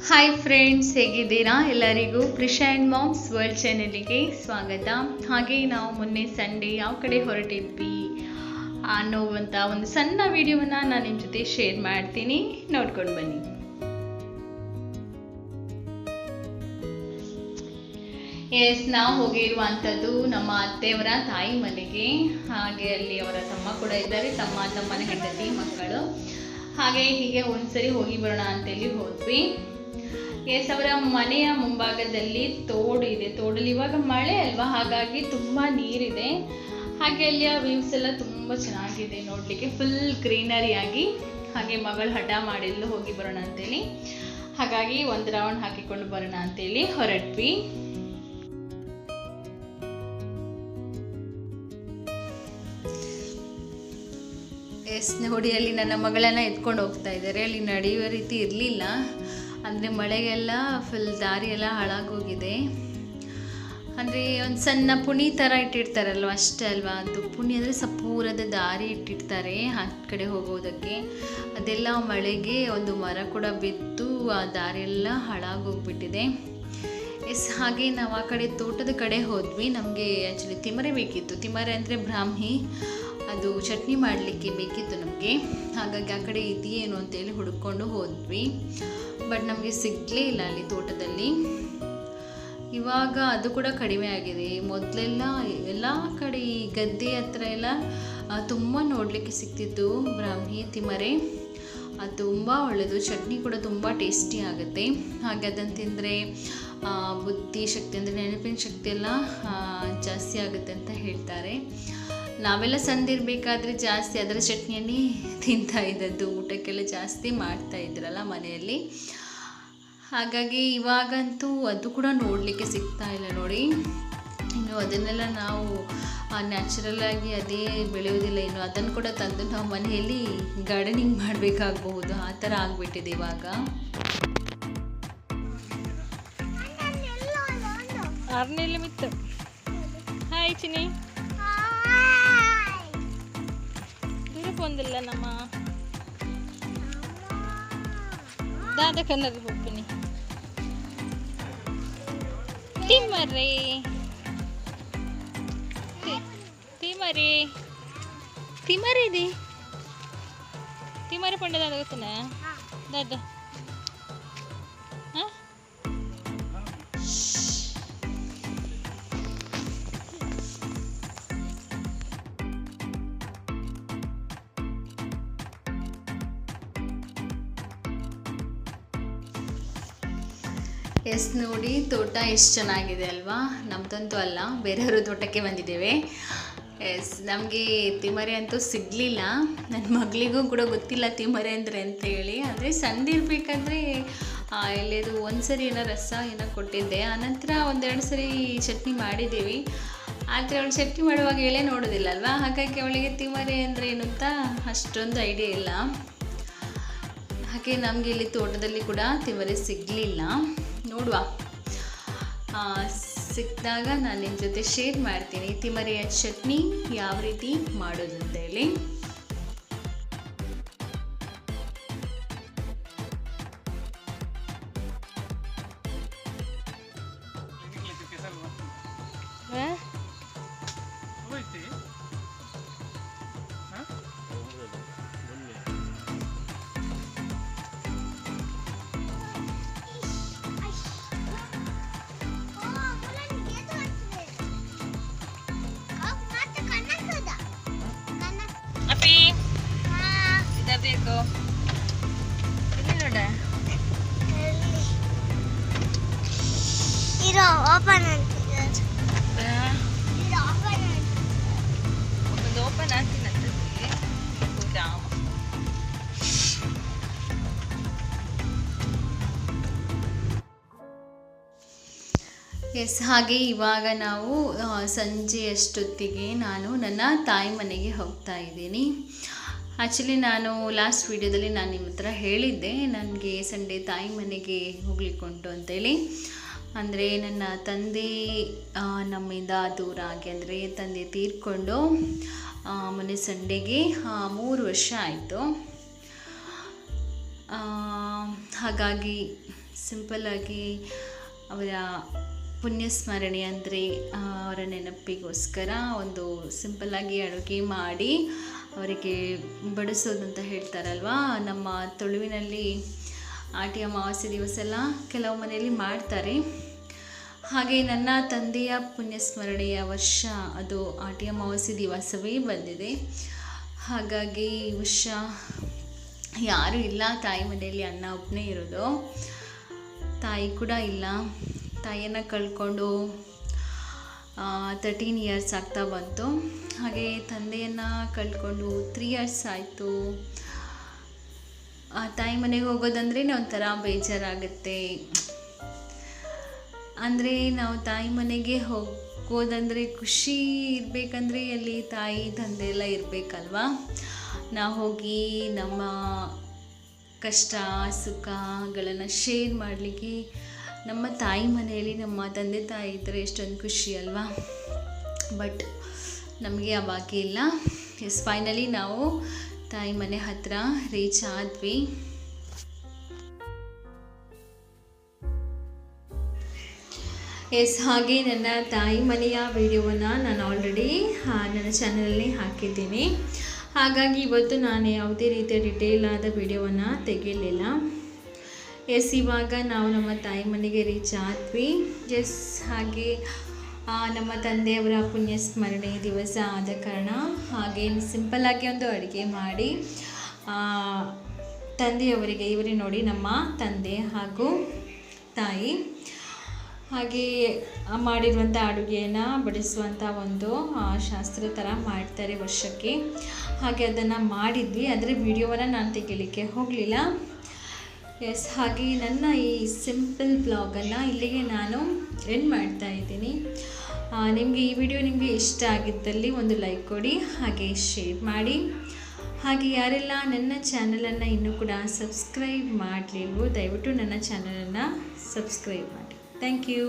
Hi friends, ಹೇಗಿದ್ದೀರಾ? ಎಲ್ಲರಿಗೂ Prisha and moms world ಚಾನೆಲ್ಗೆ ಸ್ವಾಗತ. ಹಾಗೆ ನಾವು ಮೊನ್ನೆ ಸಂಡೇ ಯಾವ ಕಡೆ ಹೊರಟಿದ್ವಿ ಅನ್ನೋವಂಥ ಒಂದು ಸಣ್ಣ ವಿಡಿಯೋವನ್ನು ನಾನು ನಿಮ್ಮ ಜೊತೆ ಶೇರ್ ಮಾಡ್ತೀನಿ, ನೋಡ್ಕೊಂಡು ಬನ್ನಿ. ನಾವು ಹೋಗಿರುವಂಥದ್ದು ನಮ್ಮ ಅತ್ತೆಯವರ ತಾಯಿ ಮನೆಗೆ. ಹಾಗೆ ಅಲ್ಲಿ ಅವರ ತಮ್ಮ ಕೂಡ ಇದ್ದಾರೆ, ತಮ್ಮನ ಹೆಂಡತಿ ಮಕ್ಕಳು. ಹಾಗೆ ಹೀಗೆ ಒಂದ್ಸರಿ ಹೋಗಿ ಬರೋಣ ಅಂತೇಳಿ ಹೋದ್ವಿ. ಅವರ ಮನೆಯ ಮುಂಭಾಗದಲ್ಲಿ ತೋಡು ಇದೆ. ತೋಡಲ್ಲಿ ಇವಾಗ ಮಳೆ ಅಲ್ವಾ, ಹಾಗಾಗಿ ತುಂಬಾ ನೀರಿದೆ. ಹಾಗೆ ಅಲ್ಲಿ ಆ ವ್ಯೂಸ್ ಎಲ್ಲ ತುಂಬಾ ಚೆನ್ನಾಗಿದೆ ನೋಡ್ಲಿಕ್ಕೆ, ಫುಲ್ ಗ್ರೀನರಿ ಆಗಿ. ಹಾಗೆ ಮಗಳು ಹಠ ಮಾಡಿದ್ಲು ಹೋಗಿ ಬರೋಣ ಅಂತೇಳಿ, ಹಾಗಾಗಿ ಒಂದು ರೌಂಡ್ ಹಾಕಿಕೊಂಡು ಬರೋಣ ಅಂತೇಳಿ ಹೊರಟ್ವಿ. ನೋಡಿ, ಅಲ್ಲಿ ನನ್ನ ಮಗಳನ್ನ ಎತ್ಕೊಂಡು ಹೋಗ್ತಾ ಇದ್ದಾರೆ. ಅಲ್ಲಿ ನಡೆಯುವ ರೀತಿ ಇರಲಿಲ್ಲ, ಅಂದರೆ ಮಳೆಗೆಲ್ಲ ಫುಲ್ ದಾರಿ ಎಲ್ಲ ಹಾಳಾಗೋಗಿದೆ. ಅಂದರೆ ಒಂದು ಸಣ್ಣ ಪುಣಿ ಥರ ಇಟ್ಟಿರ್ತಾರಲ್ವ, ಅಷ್ಟೇ ಅಲ್ವಾ ಅದು ಪುಣಿ. ಅಂದರೆ ಸಪೂರದ ದಾರಿ ಇಟ್ಟಿರ್ತಾರೆ ಆ ಕಡೆ ಹೋಗೋದಕ್ಕೆ. ಅದೆಲ್ಲ ಮಳೆಗೆ ಒಂದು ಮರ ಕೂಡ ಬಿದ್ದು ಆ ದಾರಿ ಎಲ್ಲ ಹಾಳಾಗೋಗ್ಬಿಟ್ಟಿದೆ. ಹಾಗೆ ನಾವು ಆ ಕಡೆ ತೋಟದ ಕಡೆ ಹೋದ್ವಿ. ನಮಗೆ ಆ್ಯಕ್ಚುಲಿ ತಿಮರೆ ಬೇಕಿತ್ತು. ತಿಮರೆ ಅಂದರೆ ಬ್ರಾಹ್ಮಿ, ಅದು ಚಟ್ನಿ ಮಾಡಲಿಕ್ಕೆ ಬೇಕಿತ್ತು ನಮಗೆ. ಹಾಗಾಗಿ ಆ ಕಡೆ ಇದೆಯೇನು ಅಂತೇಳಿ ಹುಡುಕೊಂಡು ಹೋದ್ವಿ. ಬಟ್ ನಮಗೆ ಸಿಗಲೇ ಇಲ್ಲ ಅಲ್ಲಿ ತೋಟದಲ್ಲಿ. ಇವಾಗ ಅದು ಕೂಡ ಕಡಿಮೆ ಆಗಿದೆ. ಮೊದಲೆಲ್ಲ ಎಲ್ಲ ಕಡೆ ಈ ಗದ್ದೆ ಹತ್ರ ಎಲ್ಲ ತುಂಬ ನೋಡಲಿಕ್ಕೆ ಸಿಗ್ತಿತ್ತು ಬ್ರಾಹ್ಮಿ ತಿಮರೆ. ಅದು ತುಂಬ ಒಳ್ಳೆಯದು, ಚಟ್ನಿ ಕೂಡ ತುಂಬ ಟೇಸ್ಟಿ ಆಗುತ್ತೆ. ಹಾಗೆ ಅದನ್ನು ತಿಂದರೆ ಬುದ್ಧಿ ಶಕ್ತಿ ಅಂದರೆ ನೆನಪಿನ ಶಕ್ತಿ ಎಲ್ಲ ಜಾಸ್ತಿ ಆಗುತ್ತೆ ಅಂತ ಹೇಳ್ತಾರೆ. ನಾವೆಲ್ಲ ಸಂದಿರಬೇಕಾದ್ರೆ ಜಾಸ್ತಿ ಅದರ ಚಟ್ನಿಯನ್ನೇ ತಿಂತಾ ಇದ್ದದ್ದು, ಊಟಕ್ಕೆಲ್ಲ ಜಾಸ್ತಿ ಮಾಡ್ತಾ ಇದ್ರಲ್ಲ ಮನೆಯಲ್ಲಿ. ಹಾಗಾಗಿ ಇವಾಗಂತೂ ಅದು ಕೂಡ ನೋಡಲಿಕ್ಕೆ ಸಿಗ್ತಾ ಇಲ್ಲ ನೋಡಿ. ಇನ್ನು ಅದನ್ನೆಲ್ಲ ನಾವು ನ್ಯಾಚುರಲ್ ಆಗಿ ಅದೇ ಬೆಳೆಯೋದಿಲ್ಲ. ಇನ್ನು ಅದನ್ನು ಕೂಡ ತಂದು ನಾವು ಮನೆಯಲ್ಲಿ ಗಾರ್ಡನಿಂಗ್ ಮಾಡಬೇಕಾಗಬಹುದು, ಆ ಥರ ಆಗಿಬಿಟ್ಟಿದೆ ಇವಾಗ. ಆರ್ನೆಲ್ಲ ಮಿತ್ತು. ಹಾಯ್ ಚಿನಿ, ಒಂದಿಲ್ಲ ನಮ್ಮ ದಾದ ಕನ್ನಡ ಹೋಗ್ತೀನಿ. ತಿಮ್ಮರೆ ತಿಮ್ಮರೆ ತಿಮ್ಮರೆ ಇದೆ. ತಿಮ್ಮರೆ ಪಂಡ ದಾದ ಗೊತ್ತನ ದಾದ. ನೋಡಿ, ತೋಟ ಎಷ್ಟು ಚೆನ್ನಾಗಿದೆ ಅಲ್ವಾ. ನಮ್ಮದಂತೂ ಅಲ್ಲ, ಬೇರೆಯವ್ರ ತೋಟಕ್ಕೆ ಬಂದಿದ್ದೇವೆ. ನಮಗೆ ತಿಮರೆ ಅಂತೂ ಸಿಗಲಿಲ್ಲ. ನನ್ನ ಮಗಳಿಗೂ ಕೂಡ ಗೊತ್ತಿಲ್ಲ ತಿಮರೆ ಅಂದರೆ ಅಂತ ಹೇಳಿ. ಅಂದರೆ ಸಣ್ಣದಿರ್ಬೇಕಾದ್ರೆ ಎಲ್ಲಿದು ಒಂದು ಸರಿ ಏನೋ ರಸ ಏನೋ ಕೊಟ್ಟಿದ್ದೆ. ಆನಂತರ ಒಂದೆರಡು ಸರಿ ಚಟ್ನಿ ಮಾಡಿದ್ದೀವಿ. ಆದರೆ ಅವಳು ಚಟ್ನಿ ಮಾಡುವಾಗ ಎಳೆ ನೋಡೋದಿಲ್ಲ ಅಲ್ವಾ, ಹಾಗಾಗಿ ಅವಳಿಗೆ ತಿಮರೆ ಅಂದರೆ ಏನು ಅಂತ ಅಷ್ಟೊಂದು ಐಡಿಯಾ ಇಲ್ಲ. ಹಾಗೆ ನಮಗೆ ಇಲ್ಲಿ ತೋಟದಲ್ಲಿ ಕೂಡ ತಿಮರೆ ಸಿಗಲಿಲ್ಲ. ನೋಡುವ, ಸಿಕ್ಕಿದಾಗ ನಾನು ನಿಮ್ಮ ಜೊತೆ ಶೇರ್ ಮಾಡ್ತೀನಿ ತಿಮರೆಯ ಚಟ್ನಿ ಯಾವ ರೀತಿ ಮಾಡೋದು ಅಂತೇಳಿ. ಬೇಕು ನೋಡ ಓಪನ್ ಆಗ್ತೀನಿ. ಹಾಗೆ ಇವಾಗ ನಾವು ಸಂಜೆ ಅಷ್ಟೊತ್ತಿಗೆ ನಾನು ನನ್ನ ತಾಯಿ ಮನೆಗೆ ಹೋಗ್ತಾ ಇದ್ದೀನಿ. ಆ್ಯಕ್ಚುಲಿ ನಾನು ಲಾಸ್ಟ್ ವಿಡಿಯೋದಲ್ಲಿ ನಾನು ನಿಮ್ಮ ಹತ್ರ ಹೇಳಿದ್ದೆ ನನಗೆ ಸಂಡೇ ತಾಯಿ ಮನೆಗೆ ಹೋಗ್ಲಿಕ್ಕುಂಟು ಅಂತೇಳಿ. ಅಂದರೆ ನನ್ನ ತಂದೆ ನಮ್ಮಿಂದ ದೂರ ಆಗಿ, ಅಂದರೆ ತಂದೆ ತೀರ್ಕೊಂಡು ಮೊನ್ನೆ ಸಂಡೆಗೆ 3 ವರ್ಷ ಆಯಿತು. ಹಾಗಾಗಿ ಸಿಂಪಲ್ಲಾಗಿ ಅವರ ಪುಣ್ಯ ಸ್ಮರಣೆ ಅಂದರೆ ಅವರ ನೆನಪಿಗೋಸ್ಕರ ಒಂದು ಸಿಂಪಲ್ಲಾಗಿ ಅಡುಗೆ ಮಾಡಿ ಅವರಿಗೆ ಬಡಿಸೋದಂತ ಹೇಳ್ತಾರಲ್ವ. ನಮ್ಮ ತುಳುವಿನಲ್ಲಿ ಆಟಿ ಅಮಾವಾಸ್ಯೆ ದಿವಸ ಎಲ್ಲ ಕೆಲವು ಮನೆಯಲ್ಲಿ ಮಾಡ್ತಾರೆ. ಹಾಗೆ ನನ್ನ ತಂದೆಯ ಪುಣ್ಯಸ್ಮರಣೆಯ ವರ್ಷ ಅದು ಆಟಿ ಅಮಾವಾಸ್ಯೆ ದಿವಸವೇ ಬಂದಿದೆ. ಹಾಗಾಗಿ ಈ ವರ್ಷ ಯಾರೂ ಇಲ್ಲ, ತಾಯಿ ಮನೆಯಲ್ಲಿ ಅಣ್ಣ ಒಬ್ಬನೇ ಇರೋದು. ತಾಯಿ ಕೂಡ ಇಲ್ಲ. ತಾಯಿಯನ್ನು ಕಳ್ಕೊಂಡು 13 ಇಯರ್ಸ್ ಆಗ್ತಾ ಬಂತು. ಹಾಗೆ ತಂದೆಯನ್ನು ಕಳ್ಕೊಂಡು 3 ಇಯರ್ಸ್ ಆಯಿತು. ತಾಯಿ ಮನೆಗೆ ಹೋಗೋದಂದ್ರೆ ಒಂಥರ ಬೇಜಾರಾಗುತ್ತೆ. ಅಂದರೆ ನಾವು ತಾಯಿ ಮನೆಗೆ ಹೋಗೋದಂದರೆ ಖುಷಿ ಇರಬೇಕಂದ್ರೆ ಅಲ್ಲಿ ತಾಯಿ ತಂದೆ ಎಲ್ಲ ಇರಬೇಕಲ್ವ. ನಾವು ಹೋಗಿ ನಮ್ಮ ಕಷ್ಟ ಸುಖಗಳನ್ನು ಶೇರ್ ಮಾಡಲಿಕ್ಕೆ ನಮ್ಮ ತಾಯಿ ಮನೆಯಲ್ಲಿ ನಮ್ಮ ತಂದೆ ತಾಯಿ ಇದ್ದರೆ ಎಷ್ಟೊಂದು ಖುಷಿ ಅಲ್ವಾ. ಬಟ್ ನಮಗೆ ಆ ಭಾಗ್ಯ ಇಲ್ಲ. ಫೈನಲಿ ನಾವು ತಾಯಿ ಮನೆ ಹತ್ತಿರ ರೀಚ್ ಆದ್ವಿ. ಹಾಗೆ ನನ್ನ ತಾಯಿ ಮನೆಯ ವಿಡಿಯೋವನ್ನು ನಾನು ಆಲ್ರೆಡಿ ನನ್ನ ಚಾನಲಲ್ಲಿ ಹಾಕಿದ್ದೀನಿ. ಹಾಗಾಗಿ ಇವತ್ತು ನಾನು ಯಾವುದೇ ರೀತಿಯ ಡಿಟೇಲ್ ಆದ ವಿಡಿಯೋವನ್ನು ತೆಗೆಯಲಿಲ್ಲ. ಇವಾಗ ನಾವು ನಮ್ಮ ತಾಯಿ ಮನೆಗೆ ರೀಚ್ ಆದ್ವಿ. ಹಾಗೆ ನಮ್ಮ ತಂದೆಯವರ ಪುಣ್ಯ ಸ್ಮರಣೆ ದಿವಸ ಆದ ಕಾರಣ ಹಾಗೆ ಸಿಂಪಲ್ಲಾಗಿ ಒಂದು ಅಡುಗೆ ಮಾಡಿ ತಂದೆಯವರಿಗೆ, ಇವರೇ ನೋಡಿ ನಮ್ಮ ತಂದೆ ಹಾಗೂ ತಾಯಿ, ಹಾಗೆ ಮಾಡಿರುವಂಥ ಅಡುಗೆಯನ್ನು ಬಡಿಸುವಂಥ ಒಂದು ಶಾಸ್ತ್ರ ಥರ ಮಾಡ್ತಾರೆ ವರ್ಷಕ್ಕೆ. ಹಾಗೆ ಅದನ್ನು ಮಾಡಿದ್ವಿ. ಅದರ ವಿಡಿಯೋವನ್ನು ನಾನು ತೆಗಿಲಿಕ್ಕೆ ಹೋಗಲಿಲ್ಲ. ಹಾಗೆ ನನ್ನ ಈ ಸಿಂಪಲ್ ಬ್ಲಾಗನ್ನು ಇಲ್ಲಿಗೆ ನಾನು ಎಂಡ್ ಮಾಡ್ತಾ ಇದ್ದೀನಿ. ನಿಮಗೆ ಈ ವಿಡಿಯೋ ನಿಮಗೆ ಇಷ್ಟ ಆಗಿದ್ದಲ್ಲಿ ಒಂದು ಲೈಕ್ ಕೊಡಿ, ಹಾಗೆ ಶೇರ್ ಮಾಡಿ. ಹಾಗೆ ಯಾರೆಲ್ಲ ನನ್ನ ಚಾನಲನ್ನು ಇನ್ನೂ ಕೂಡ ಸಬ್ಸ್ಕ್ರೈಬ್ ಮಾಡಲಿಲ್ವೋ ದಯವಿಟ್ಟು ನನ್ನ ಚಾನಲನ್ನು ಸಬ್ಸ್ಕ್ರೈಬ್ ಮಾಡಿ. Thank you.